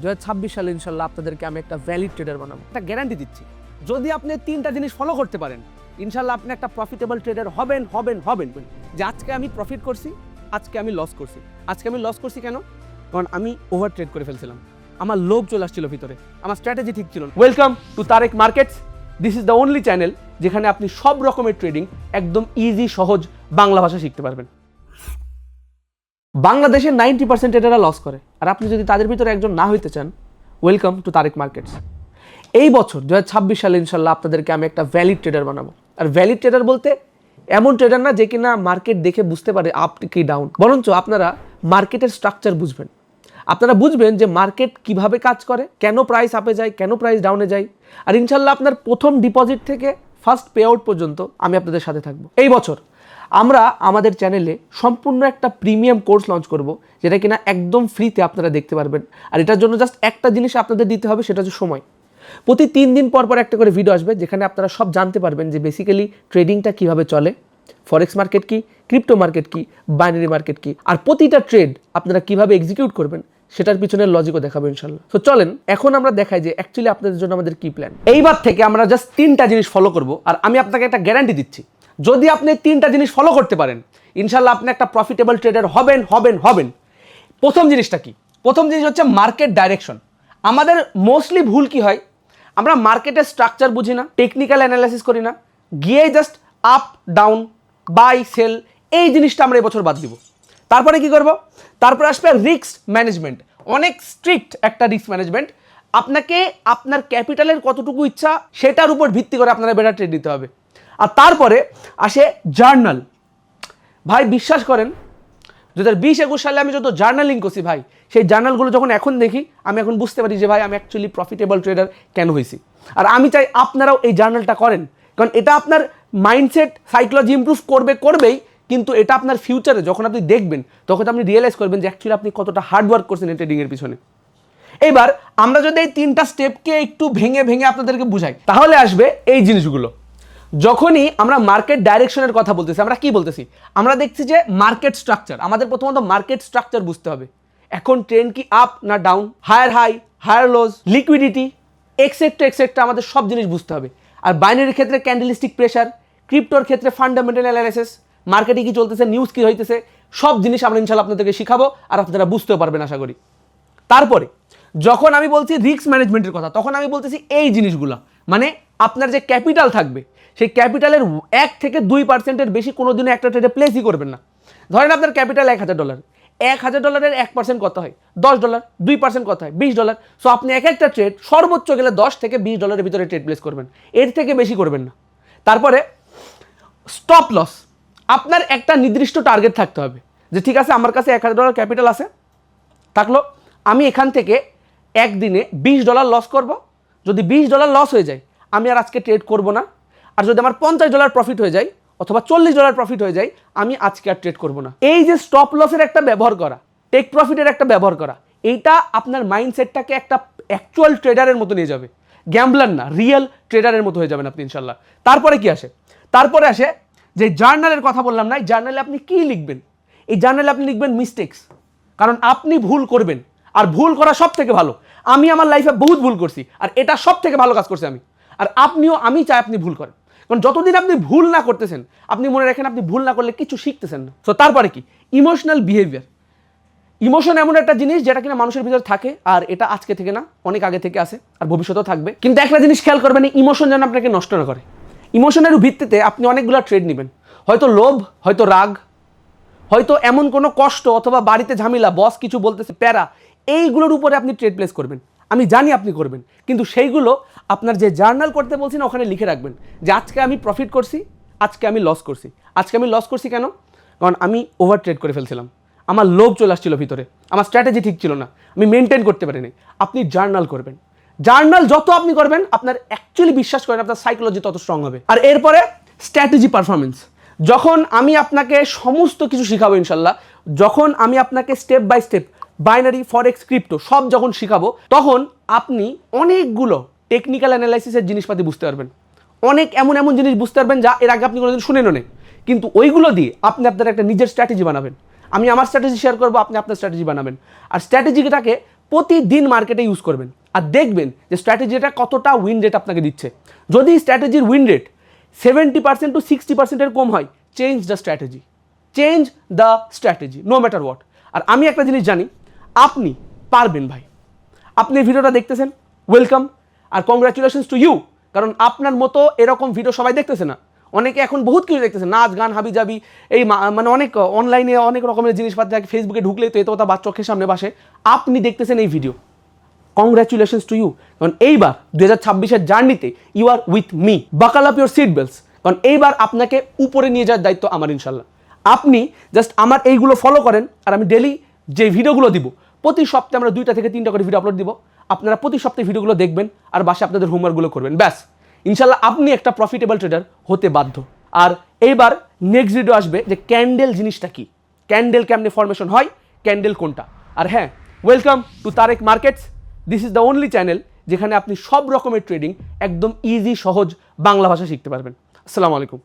2026 সালে ইনশাল্লাহ আপনাদেরকে আমি একটা ভ্যালিড ট্রেডার বানাবো, একটা গ্যারান্টি দিচ্ছি। যদি আপনি তিনটা জিনিস ফলো করতে পারেন ইনশাল্লাহ আপনি একটা প্রফিটেবল ট্রেডার হবেন হবেন হবেন যে আজকে আমি প্রফিট করছি, আজকে আমি লস করছি। আজকে আমি লস করছি কেন? কারণ আমি ওভার ট্রেড করে ফেলছিলাম, আমার লোভ চলে আসছিল ভিতরে, আমার স্ট্র্যাটেজি ঠিক ছিল না। Welcome to Tareq markets. This is the only channel যেখানে আপনি সব রকমের ট্রেডিং একদম ইজি সহজ বাংলা ভাষা শিখতে পারবেন। বাংলাদেশের 90% ট্রেডাররা লস করে, আর আপনি যদি তাদের ভিতরে একজন না হইতে চান, ওয়েলকাম টু তারেক মার্কেটস। এই বছর 2026 সালে ইনশাল্লাহ আপনাদেরকে আমি একটা ভ্যালিড ট্রেডার বানাবো। আর ভ্যালিড ট্রেডার বলতে এমন ট্রেডার না যে কিনা মার্কেট দেখে বুঝতে পারে আপ কি ডাউন, বরঞ্চ আপনারা মার্কেটের স্ট্রাকচার বুঝবেন। আপনারা বুঝবেন যে মার্কেট কিভাবে কাজ করে, কেন প্রাইস আপে যায়, কেন প্রাইস ডাউনে যায়। আর ইনশাল্লাহ আপনার প্রথম ডিপোজিট থেকে ফার্স্ট পে আউট পর্যন্ত আমি আপনাদের সাথে থাকবো। এই বছর আমরা আমাদের চ্যানেলে সম্পূর্ণ একটা প্রিমিয়াম কোর্স লঞ্চ করব, যেটা কিনা একদম ফ্রিতে আপনারা দেখতে পারবেন। আর এটার জন্য জাস্ট একটা জিনিস আপনাদের দিতে হবে, সেটা হচ্ছে সময়। প্রতি 3 দিন পর পর একটা করে ভিডিও আসবে, যেখানে আপনারা সব জানতে পারবেন যে বেসিক্যালি ট্রেডিংটা কিভাবে চলে, ফরেক্স মার্কেট কি, ক্রিপ্টো মার্কেট কি, বাইনারি মার্কেট কি, আর প্রতিটা ট্রেড আপনারা কিভাবে এক্সিকিউট করবেন সেটার পিছনে লজিকও দেখাবো ইনশাল্লাহ। তো চলেন এখন আমরা দেখাই যে অ্যাকচুয়ালি আপনাদের জন্য আমাদের কি প্ল্যান। এইবার থেকে আমরা জাস্ট 3টা জিনিস ফলো করব, আর আমি আপনাকে একটা গ্যারান্টি দিচ্ছি, যদি আপনি 3টা জিনিস ফলো করতে পারেন ইনশাল্লাহ আপনি একটা প্রফিটেবল ট্রেডার হবেন হবেন হবেন। প্রথম জিনিসটা কি? প্রথম জিনিস হচ্ছে মার্কেট ডাইরেকশন। আমাদের মোস্টলি ভুল কি হয়, আমরা মার্কেটের স্ট্রাকচার বুঝি না, টেকনিক্যাল অ্যানালাইসিস করি না, গিয়ে just up down buy sell এই জিনিসটা আমরা এবছর বাদ দিব। তারপরে কি করব? তারপরে আসবে রিস্ক ম্যানেজমেন্ট। অনেক স্ট্রিক্ট একটা রিস্ক ম্যানেজমেন্ট। আপনাকে আপনার ক্যাপিটালের কতটুকু ইচ্ছা সেটার উপর ভিত্তি করে আপনারা বেটার ট্রেড দিতে হবে। আর তারপরে আসে জার্নাল। ভাই বিশ্বাস করেন 2020-21 সালে আমি যত জার্নালিং করছি ভাই, সেই জার্নালগুলো যখন এখন দেখি আমি এখন বুঝতে পারি যে ভাই আমি অ্যাকচুয়ালি প্রফিটেবল ট্রেডার কেন হয়েছি। আর আমি চাই আপনারাও এই জার্নালটা করেন, কারণ এটা আপনার মাইন্ডসেট সাইকোলজি ইমপ্রুভ করবেই, কিন্তু এটা আপনার ফিউচারে যখন আপনি দেখবেন তখন আপনি রিয়েলাইজ করবেন যে অ্যাকচুয়ালি আপনি কতটা হার্ডওয়ার্ক করছেন এই ট্রেডিংয়ের পিছনে। এবার আমরা যদি এই 3টা স্টেপকে একটু ভেঙে ভেঙে আপনাদেরকে বুঝাই, তাহলে আসবে এই জিনিসগুলো। যখনই আমরা মার্কেট ডাইরেকশনের কথা বলতেছি, আমরা কি বলতেছি? আমরা দেখছি যে মার্কেট স্ট্রাকচার, আমাদের প্রথমত মার্কেট স্ট্রাকচার বুঝতে হবে। এখন ট্রেন্ড কি আপ না down, higher high higher lows, liquidity etcetera আমাদের সব জিনিস বুঝতে হবে। আর বাইনারির ক্ষেত্রে ক্যান্ডেলস্টিক প্রেশার, ক্রিপ্টোর ক্ষেত্রে ফান্ডামেন্টাল অ্যানালাইসিস, মার্কেটে কি চলতেছে, নিউজ কি হইতেছে, সব জিনিস আমরা ইনশাল্লাহ আপনাদেরকে শিখাবো, আর আপনারা বুঝতেও পারবেন আশা করি। তারপরে যখন আমি বলছি রিস্ক ম্যানেজমেন্টের কথা, তখন আমি বলতেছি এই জিনিসগুলো, মানে আপনার যে ক্যাপিটাল থাকবে সেই ক্যাপিটালের 1 থেকে 2% বেশি কোনোদিনও একটা ট্রেডে প্লেসই করবেন না। ধরেন আপনার ক্যাপিটাল $1000, $1000-এর 1% কত হয়? $10, 2% কত হয়? $20। সো আপনি একটা ট্রেড সর্বোচ্চ গেলে $10 থেকে $20 ভিতরে ট্রেড প্লেস করবেন, এর থেকে বেশি করবেন না। তারপরে স্টপ লস, আপনার একটা নির্দিষ্ট টার্গেট থাকতে হবে যে ঠিক আছে আমার কাছে $1000 ক্যাপিটাল আছে, থাকলো আমি এখান থেকে একদিনে $20 লস করব। যদি $20 লস হয়ে যায় আমি আর আজকে ট্রেড করব না। আর যদি আমার $50 প্রফিট হয়ে যায় অথবা $40 প্রফিট হয়ে যায় আমি আজকে আর ট্রেড করব না। এই যে স্টপ লসের একটা ব্যবহার করা, টেক প্রফিটের একটা ব্যবহার করা, এইটা আপনার মাইন্ডসেটটাকে একটা অ্যাকচুয়াল ট্রেডারের মতো নিয়ে যাবে, গ্যাম্বলার না, রিয়েল ট্রেডারের মতো হয়ে যাবেন আপনি ইনশাল্লাহ। তারপরে কি আসে? তারপরে আসে যে জার্নালের কথা বললাম না, এই জার্নালে আপনি কি লিখবেন? এই জার্নালে আপনি লিখবেন মিস্টেক্স, কারণ আপনি ভুল করবেন, আর ভুল করা সব থেকে ভালো। আমি আমার লাইফে বহুত ভুল করছি, আর এটা সব থেকে ভালো কাজ করছি আমি। আর আমি চাই আপনি ভুল করেন, কারণ যতদিন আপনি ভুল না করতেছেন আপনি মনে রাখেন আপনি ভুল না করলে কিছু শিখতেছেন না। তো তারপরে কি? Emotional behaviour. ইমোশন এমন একটা জিনিস যেটা কিনা মানুষের ভিতরে থাকে, আর এটা আজকে থেকে না, অনেক আগে থেকে আসে, আর ভবিষ্যতেও থাকবে। কিন্তু একটা জিনিস খেয়াল করবেন, ইমোশন যেন আপনাকে নষ্ট না করে। ইমোশনের ভিত্তিতে আপনি অনেকগুলো ট্রেড নেবেন, হয়তো লোভ, হয়তো রাগ, হয়তো এমন কোনো কষ্ট, অথবা বাড়িতে ঝামেলা, বস কিছু বলতেছে, প্যারা, এইগুলোর উপরে আপনি ট্রেড প্লেস করবেন। আমি জানি আপনি করবেন, কিন্তু সেইগুলো আপনার যে জার্নাল করতে বলছি না, ওখানে লিখে রাখবেন যে আজকে আমি প্রফিট করছি, আজকে আমি লস করছি। আজকে আমি লস করছি কেন? কারণ আমি ওভার ট্রেড করে ফেলছিলাম, আমার লোভ চলে আসছিল ভিতরে, আমার স্ট্র্যাটেজি ঠিক ছিল না, আমি মেনটেন করতে পারিনি। আপনি জার্নাল করবেন। জার্নাল যত আপনি করবেন আপনার অ্যাকচুয়ালি বিশ্বাস করেন আপনার সাইকোলজি তত স্ট্রং হবে। আর এরপরে স্ট্র্যাটেজি পারফরমেন্স। যখন আমি আপনাকে সমস্ত কিছু শিখাবো ইনশাল্লাহ, যখন আমি আপনাকে step by step binary, forex, crypto সব যখন শিখাবো, তখন আপনি অনেকগুলো টেকনিক্যাল অ্যানালাইসিসের জিনিসপাতি বুঝতে পারবেন, অনেক এমন জিনিস বুঝতে পারবেন যা এর আগে আপনি কোনোদিন শুনেনও নেই। কিন্তু ওইগুলো দিয়ে আপনি আপনার একটা নিজের স্ট্র্যাটেজি বানাবেন। আমি আমার স্ট্র্যাটেজি শেয়ার করবো, আপনি আপনার স্ট্র্যাটেজি বানাবেন। আর স্ট্র্যাটেজিটাকে প্রতিদিন মার্কেটে ইউজ করবেন আর দেখবেন যে স্ট্র্যাটেজিটা কতটা উইন রেট আপনাকে দিচ্ছে। যদি স্ট্র্যাটেজির উইন রেট 70% to 60% কম হয়, change the strategy, change the strategy no matter what. আর আমি একটা জিনিস জানি, আপনি পারবেন ভাই। আপনি এই ভিডিওটা দেখতেছেন, ওয়েলকাম, আর কংগ্রাচুলেশনস টু ইউ, কারণ আপনার মতো এরকম ভিডিও সবাই দেখতেছে না। অনেকে এখন বহুত কিছু দেখতেছে, নাচ গান হাবিজাবি, এই মানে অনেক অনলাইনে অনেক রকমের জিনিসপাতি, ফেসবুকে ঢুকলেই তো এত কথা বাদ চোখের সামনে বাসে। আপনি দেখতেছেন এই ভিডিও, কংগ্রাচুলেশনস টু ইউ, কারণ এইবার 2026-এর জার্নিতে you are with me. Buckle up your seat belts, কারণ এইবার আপনাকে উপরে নিয়ে যাওয়ার দায়িত্ব আমার ইনশাল্লাহ। আপনি জাস্ট আমার এইগুলো ফলো করেন, আর আমি ডেলি যে ভিডিওগুলো দিব, প্রতি সপ্তাহে আমরা 2টা থেকে 3টা করে ভিডিও আপলোড দিব। আপনারা প্রতি সপ্তাহে ভিডিওগুলো দেখবেন আর বাসে আপনাদের হোমওয়ার্কগুলো করবেন, ব্যাস ইনশাল্লাহ আপনি একটা প্রফিটেবল ট্রেডার হতে বাধ্য। আর এইবার নেক্সট ভিডিও আসবে যে ক্যান্ডেল জিনিসটা কি, ক্যান্ডেল কেমনে ফরমেশন হয়, ক্যান্ডেল কোনটা। আর হ্যাঁ, welcome to Tareq markets. This is the only channel যেখানে আপনি সব রকমের ট্রেডিং একদম ইজি সহজ বাংলা ভাষা শিখতে পারবেন। আসসালামু আলাইকুম।